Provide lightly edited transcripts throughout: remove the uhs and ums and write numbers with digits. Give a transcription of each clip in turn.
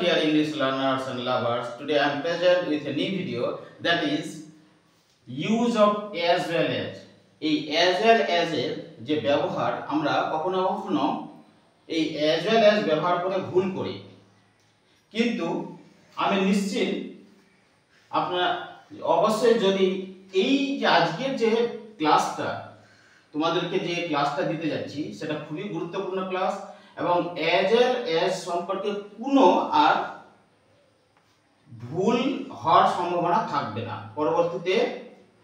dear English learners and lovers. Today I am present with a new video, that is use of as well as. এই as well as এর যে ব্যবহার আমরা কখনো কখনো এই as well as ব্যবহার করে ভুল করি, কিন্তু আমি নিশ্চিত আপনারা অবশ্যই যদি এই যে আজকের যে ক্লাসটা তোমাদেরকে যে ক্লাসটা দিতে যাচ্ছি সেটা খুবই গুরুত্বপূর্ণ ক্লাস এবং as সম্পর্কে কোনো আর ভুল হওয়ার সম্ভাবনা থাকবে না, পরবর্তীতে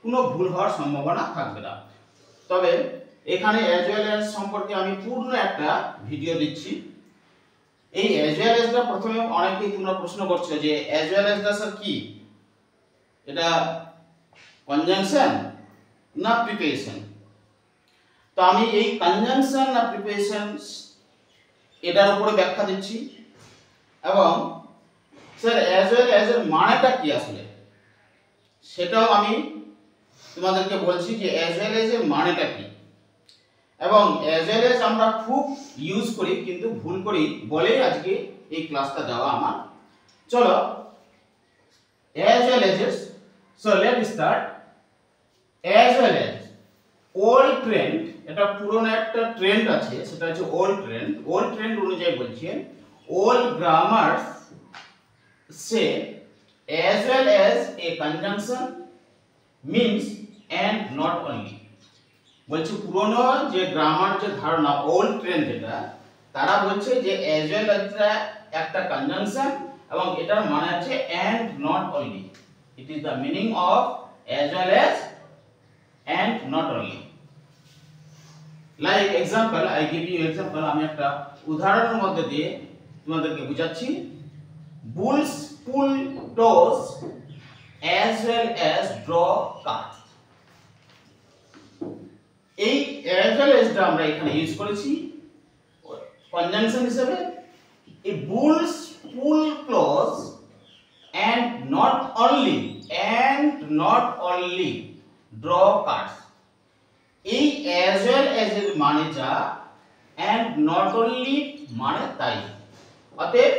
কোনো ভুল হওয়ার সম্ভাবনা থাকবে না। তবে এখানে as সম্পর্কে আমি পূর্ণ একটা ভিডিও দিচ্ছি। এই as টা প্রথমে অনেকেই তোমরা প্রশ্ন করছো যে as টা স্যার কি, এটা কনজাংশন না প্রিপোজিশন। তো আমি এই কনজাংশন না প্রিপোজিশন এটার উপরে ব্যাখ্যা দিচ্ছি এবং স্যার as এর মানেটা কি আসলে সেটাও আমি তোমাদেরকে বলছি যে as এর মানেটা কি। এবং as আমরা খুব ইউজ করি কিন্তু ভুল করি বলেই আজকে এই ক্লাসটা দেওয়া আমার। চলো as so let's start। as old trend, এটা পুরনো একটা ট্রেন্ড আছে, সেটা হচ্ছে ওল্ড ট্রেন্ড অনুযায়ী বলছি all grammars say as well as a conjunction means and not only। বলছে পুরনো যে গ্রামার যে ধারণা ওল্ড ট্রেন্ড যেটা, তারা বলছে যে as well as একটা কনজাংশন এবং এটার মানে হচ্ছে and not only। it is the meaning of as well as and not only। like example, I give you example, আমি একটা উদাহরণের মধ্যে দিয়ে তোমাদেরকে বোঝাচ্ছি। bulls pull toes as well as draw cards। এই as well as টা আমরা এখানে ইউজ করেছি কনজাংশন হিসেবে। এই bulls pull toes and not only draw cards। এই as well as এর মানে যা and not only মানে তাই, অতএব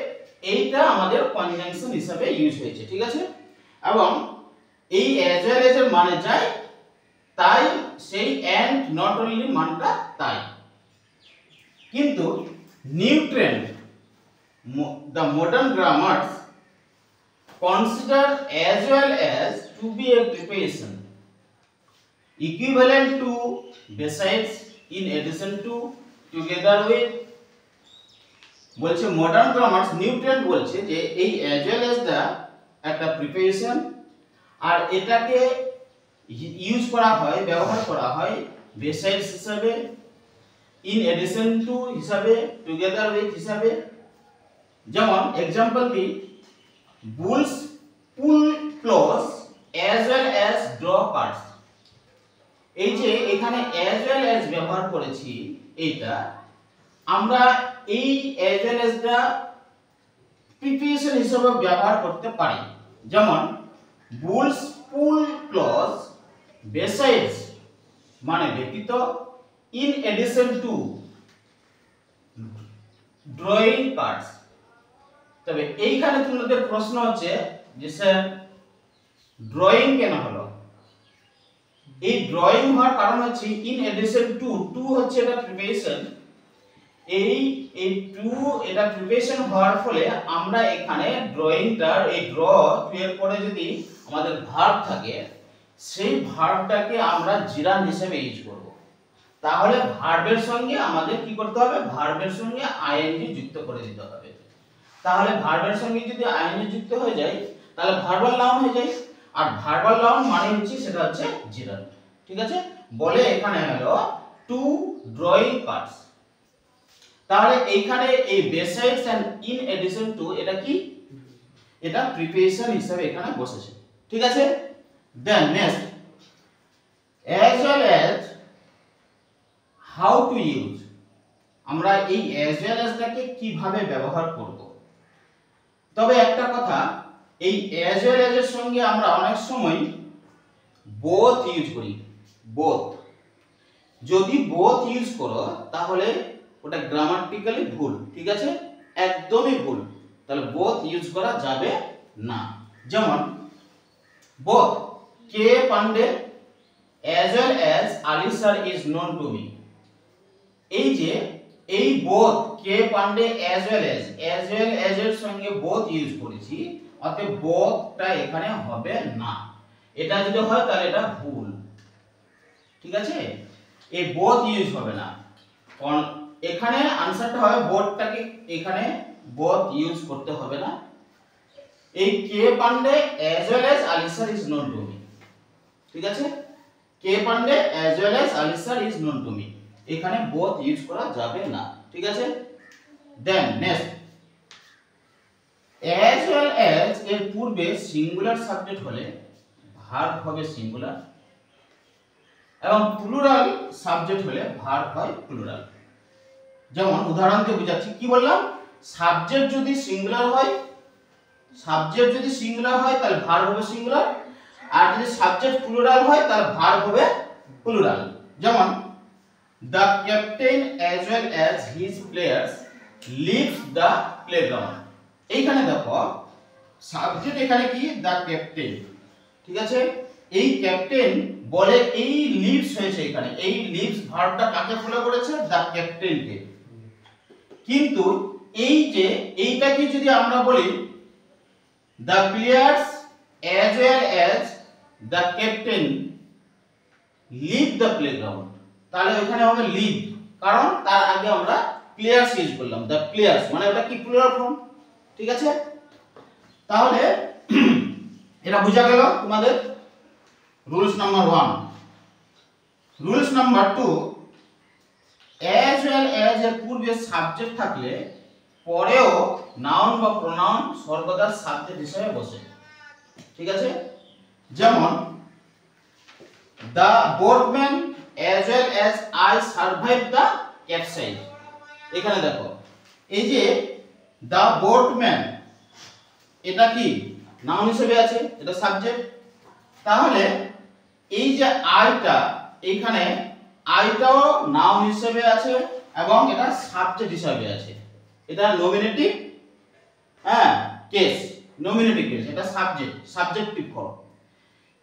এইটা আমাদের কনজাংশন হিসেবে ইউজ হয়েছে, ঠিক আছে। এবং এই as well as এর মানে যাই তাই সেই and not only মানটা তাই। কিন্তু new trend the modern grammars consider as well as to be a preposition equivalent to, besides, in addition to, together with। বলছে মডার্ন গ্রামার্স নিউ ট্রেন্ড বলছে যে এই as well as দা একটা preposition আর এটাকে use করা হয়, ব্যবহার করা হয় besides হিসাবে, in addition to হিসাবে, together with হিসাবে। যেমন एग्जांपल দিই, bulls pull clothes as well as draw cards। এই যে এখানে as well as ব্যবহার করেছি, এইটা আমরা এই as well as টা প্রিপোজিশন হিসেবে ব্যবহার করতে পারি। যেমন bulls pull clothes besides মানে ব্যতীত, in addition to drawing cards। তবে এইখানে তোমাদের প্রশ্ন হচ্ছে যে স্যার ড্রয়িং কেন হলো? এই ড্রয়িং হওয়ার কারণ হচ্ছে in addition to, টু হচ্ছে এটা প্রিপোজিশন, এই টু এটা প্রিপোজিশন হওয়ার ফলে আমরা এখানে ড্রয়িংটার এই ড্র এর পরে যদি আমাদের ভার্ব থাকে সেই ভার্বটাকে আমরা জিরান হিসেবে ইউজ করব। তাহলে ভার্বের সঙ্গে আমাদের কি করতে হবে, ভার্বের সঙ্গে আইএনজি যুক্ত করে দিতে হবে। তাহলে ভার্বের সঙ্গে যদি আইএনজি যুক্ত হয়ে যায় তাহলে ভার্বাল নাউন হয়ে যায়, আর ভার্বাল নাউন মানে হচ্ছে সেটা হচ্ছে জিরান, ঠিক আছে। বলে এখানে হলো টু ড্রয়িং কার্ডস। তাহলে এইখানে এই besides and in addition to এটা কি, এটা প্রিপোজিশন হিসেবে এখানে বসেছে, ঠিক আছে। Then next as well as how to use। আমরা এই as well as টাকে কিভাবে ব্যবহার করব। তবে একটা কথা, এই as well as এর সঙ্গে আমরা অনেক সময় both ইউজ করি। both যদি both ইউজ করো তাহলে ওটা গ্রামাটিক্যালি ভুল, ঠিক আছে, একদমই ভুল। তাহলে বোথ ইউজ করা যাবে না। যেমন both K Pandey as well as Ali sir is known to me। এই যে এই বোথ কে পান্ডে as well as এর সঙ্গে বোথ ইউজ করেছি, অতএব বোথটা এখানে হবে না। এটা যদি হয় তাহলে এটা ভুল, ঠিক আছে? এই বোথ ইউজ হবে না, কারণ এখানে আনসারটা হবে বোথটাকে এখানে বোথ ইউজ করতে হবে না। এই কে Pandey as well as Ali sir is known to me, ঠিক আছে? কে Pandey as well as Ali sir is known to me, এখানে বোথ ইউজ করা যাবে না, ঠিক আছে? Then next, as well as এর পূর্বে সিঙ্গুলার সাবজেক্ট হলে ভার্ব হবে সিঙ্গুলার, এবং প্লুরাল সাবজেক্ট হলে ভার্ব হয় প্লুরাল। যেমন উদাহরণ দিয়ে বোঝাচ্ছি, কি বললাম? সাবজেক্ট যদি সিঙ্গুলার হয় তাহলে ভার্ব হবে সিঙ্গুলার, আর যদি সাবজেক্ট প্লুরাল হয় তাহলে ভার্ব হবে প্লুরাল। যেমন the captain as well as his players leaves the playground। এইখানে দেখো সাবজেক্ট এখানে কি the captain, ঠিক আছে? এই ক্যাপ্টেন বলে এই লিভস হয়েছে, এখানে এই লিভস ভার্বটা কাকে ফলো করেছে? the captain কে। কিন্তু এই যে এইটাকে যদি আমরা বলি the players as well as the captain leave the playground, তাহলে এখানে হবে লিভ, কারণ তার আগে আমরা প্লেয়ার্স ইউজ করলাম। the players মানে ওটা কি প্লুরাল ফর্ম, ঠিক আছে? তাহলে এটা বোঝা গেল তোমাদের rules number 1। Rules number 2, as well as এর পূর্বে সাবজেক্ট থাকলে পরেও নাউন বা প্রোনাউন সর্বদা সাবজেক্ট হিসেবে বসে, ঠিক আছে? যেমন the boatman as well as I survived the capsize। এখানে দেখো এই যে the boatman এটা কি নাউন হিসেবে আছে, এটা সাবজেক্ট। তাহলে এই যে আইটা এখানে আইটাও নাউন হিসেবে আছে এবং এটা সাবজেক্ট হিসেবে আছে, এটা নমিনেটিভ কেস, নমিনেটিভ কেস, এটা সাবজেক্টিভ ফর্ম।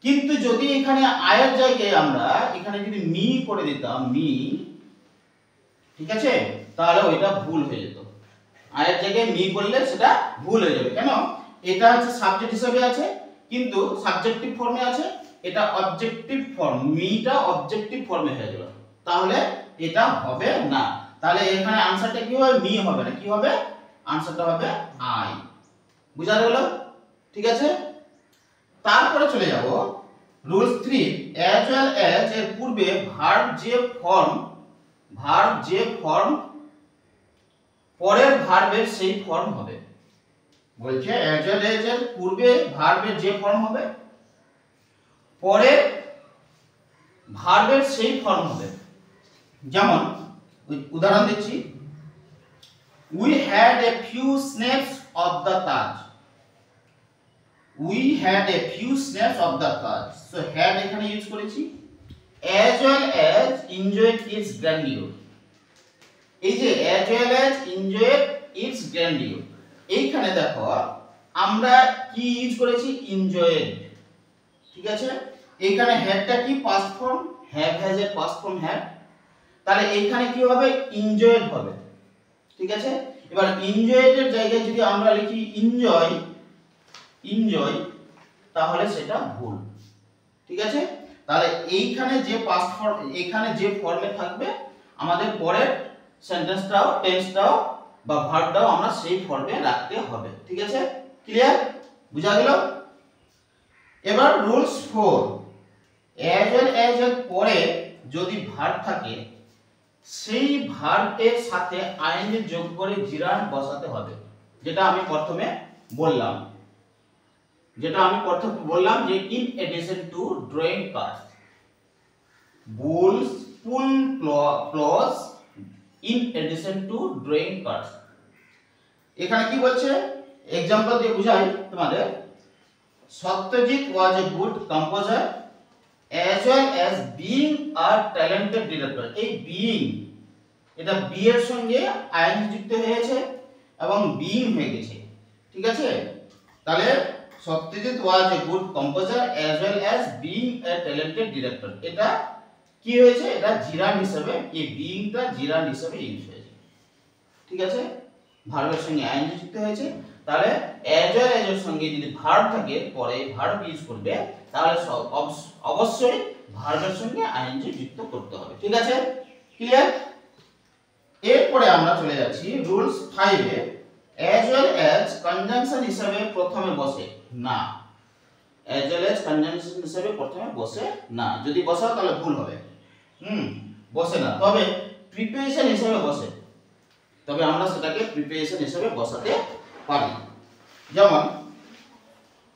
কিন্তু যদি এখানে আয়ের জায়গায় আমরা এখানে যদি মি করে দিতাম, মি, ঠিক আছে, তাহলে ওইটা ভুল হয়ে যেত। আয়ের জায়গায় মি করলে সেটা ভুল হয়ে যাবে। কেন? এটা হচ্ছে সাবজেক্ট হিসেবে আছে কিন্তু সাবজেক্টিভ ফর্মে আছে, এটা অবজেক্টিভ ফর্ম, মিটা অবজেক্টিভ ফর্মে হয়ে গেল, তাহলে এটা হবে না। তাহলে এখানে আনসারটা কি হবে? মি হবে না, কি হবে? আনসারটা হবে আই। বুঝা গেল? ঠিক আছে। তারপরে চলে যাব রুলস 3, as well as এর পূর্বে ভার্ব যে ফর্ম পরের ভার্বের সেই ফর্ম হবে। বলছে as well as এর পূর্বে ভার্বের যে ফর্ম হবে পরের ভার্বের সেই ফর্ম হবে। যেমন উদাহরণ দিচ্ছি, we had a few snaps of the Taj। we had a few snaps of the Taj, so had এখানে ইউজ করেছি। as well as enjoyed its grandeur, এই যে as well as enjoyed its grandeur, এইখানে দেখো আমরা কি use করেছি? enjoyed, ঠিক আছে। এইখানে হ্যাডটা কি? পাস্ট ফর্ম, হ্যাভ হ্যাজ এর পাস্ট ফর্ম হ্যাড, তাহলে এইখানে কি হবে? enjoyed হবে, ঠিক আছে। এবার enjoyed এর জায়গায় যদি আমরা লিখি enjoy তাহলে সেটা ভুল, ঠিক আছে। তাহলে এইখানে যে পাস্ট ফর্ম, এখানে যে ফর্মে থাকবে আমাদের পরের সেন্টেন্সটাও টেন্সটাও বা ভার্বটাও আমরা সেই ফর্মে রাখতে হবে, ঠিক আছে। ক্লিয়ার? বুঝা গেল? এবার রুলস 4, as well as এর পরে যদি ভার্ব থাকে সেই ভার্বের সাথে আইএনজি যোগ করে জিরান বসাতে হবে, যেটা আমি প্রথমে বললাম যে in addition to drawing cards, bulls pool clause in addition to drawing cards. এখানে কি বলছে? এক্সাম্পল দিয়ে বুঝাই তোমাদের। Satyajit was a good composer as well as being a talented director। এই being এটা বি এর সঙ্গে আইএনজি যুক্ত হয়েছে এবং being হয়ে গেছে, ঠিক আছে? তাহলে Satyajit was a good composer as well as being a talented director. এটা কি হয়েছে? এটা জিরান হিসেবে, এই বিংটা জিরান হিসেবে ইউজ হয়েছে। ঠিক আছে? ভার্বের সঙ্গে আইএনজি যুক্ত হয়েছে। তাহলে অ্যাজ ওয়েল অ্যাজ এর সঙ্গে যদি ভার্ব থাকে পরে ভার্ব ইউজ করবে, তাহলে অবশ্যই ভার্বের সঙ্গে আইএনজি যুক্ত করতে হবে। ঠিক আছে? ক্লিয়ার? এরপরে আমরা চলে যাচ্ছি রুলস 5 এ। অ্যাজ ওয়েল অ্যাজ কনজাংশন হিসেবে প্রথমে বসে না। অ্যাজ ওয়েল অ্যাজ কনজাংশন হিসেবে প্রথমে বসে না। যদি বসাও তাহলে ভুল হবে। বসে না, তবে প্রিপোজিশন হিসেবে বসে। তবে আমরা সেটাকে প্রিপোজিশন হিসেবে বসাতে পারি। যেমন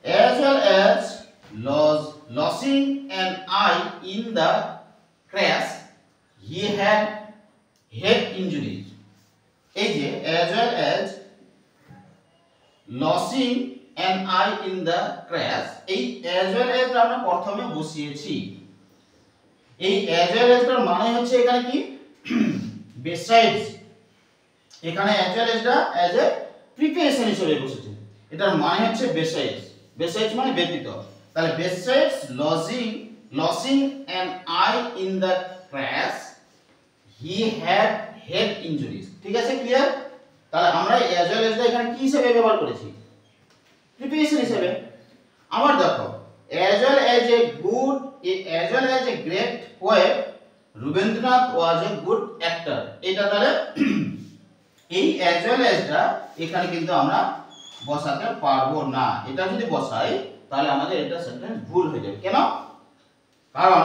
as well as losing an eye in the crash he had head injuries। এই যে as well as losing an eye in the crash, এই as well as আমরা প্রথমে বসিয়েছি। এই as well as এর মানে হচ্ছে এখানে কি besides, এখানে as well as টা as a প্রিপোজিশন হিসেবে বসেছে। এটার মানে হচ্ছে besides, besides মানে ব্যতীত। তাহলে besides losing an eye in the crash he had head injuries। ঠিক আছে? ক্লিয়ার? তাহলে আমরা as well as টা এখানে কি হিসেবে ব্যবহার করেছি? প্রিপোজিশন হিসেবে। আবার দেখো as well as a great poet Rabindranath was a good actor। এটা তাহলে এই as well as টা এখানে কিন্তু আমরা বসাতে পারবো না। এটা যদি বসাই তাহলে আমাদের এটা সেন্টেন্স ভুল হয়ে যাবে। কেন? কারণ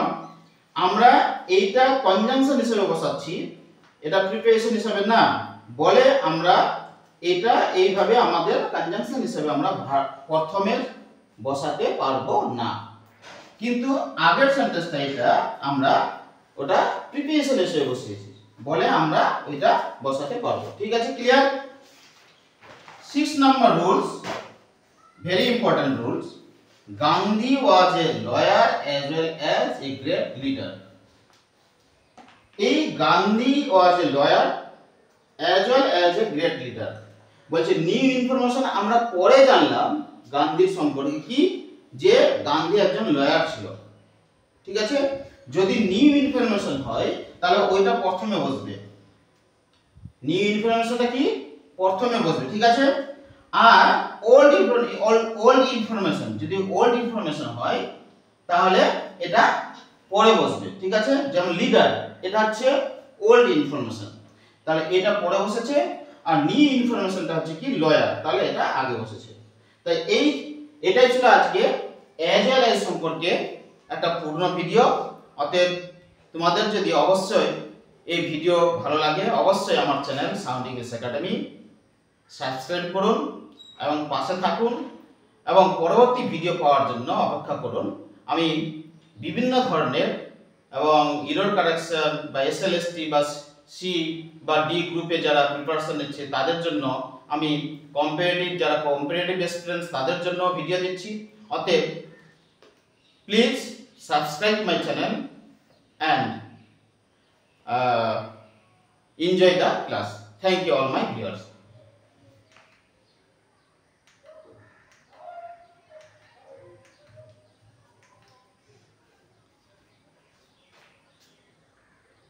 আমরা এইটা কনজাংশন হিসেবে বসাচ্ছি, এটা প্রিপোজিশন হিসেবে না, বলে আমরা এটা এইভাবে আমাদের কনজাংশন হিসেবে আমরা প্রথমে বসাতে পারবো না। কিন্তু আগের সেন্টেন্সটা এটা আমরা ওটা প্রিপোজিশন হিসেবে বসিয়েছি, বলে আমরা ওইটা বসাতে পারবো। ঠিক আছে? Clear? 6 number rules, very important rules. Gandhi was a lawyer as well as a great leader। এই Gandhi was a lawyer as well as a great leader বলছে নিউ ইনফরমেশন আমরা পরে জানলাম গান্ধীর সম্পর্কে কি, যে গান্ধী একজন লয়ার ছিল। ঠিক আছে? যদি নিউ ইনফরমেশন হয় তাহলে ওইটা প্রথমে বসবে। নিউ ইনফরমেশনটা কি প্রথমে বসবে। ঠিক আছে? আর ওল্ড ইনফরমেশন, যদি ওল্ড ইনফরমেশন হয় তাহলে এটা পরে বসবে। ঠিক আছে? যেমন লিডার, এটা হচ্ছে ওল্ড ইনফরমেশন, তাহলে এটা পরে বসেছে। আর নিউ ইনফরমেশনটা হচ্ছে কি লয়ার, তাহলে এটা আগে বসেছে। তাই এটাই ছিল আজকে অ্যাজ ওয়েল অ্যাজ সম্পর্কে একটা পূর্ণ ভিডিও। অতএব তোমাদের যদি অবশ্যই এই ভিডিও ভালো লাগে অবশ্যই আমার channel sound English academy subscribe করুন এবং পাশে থাকুন, এবং পরবর্তী ভিডিও পাওয়ার জন্য অপেক্ষা করুন। আমি বিভিন্ন ধরনের এবং ইরর কারেকশন বা এসএলএসটি বা সি বা ডি গ্রুপে যারা প্রিপারেশন নিচ্ছে তাদের জন্য, আমি যারা কম্পারেটিভ এক্সপিরিয়েন্স তাদের জন্য ভিডিও দিচ্ছি। অতএব please subscribe my channel and enjoy the class. Thank you all my viewers.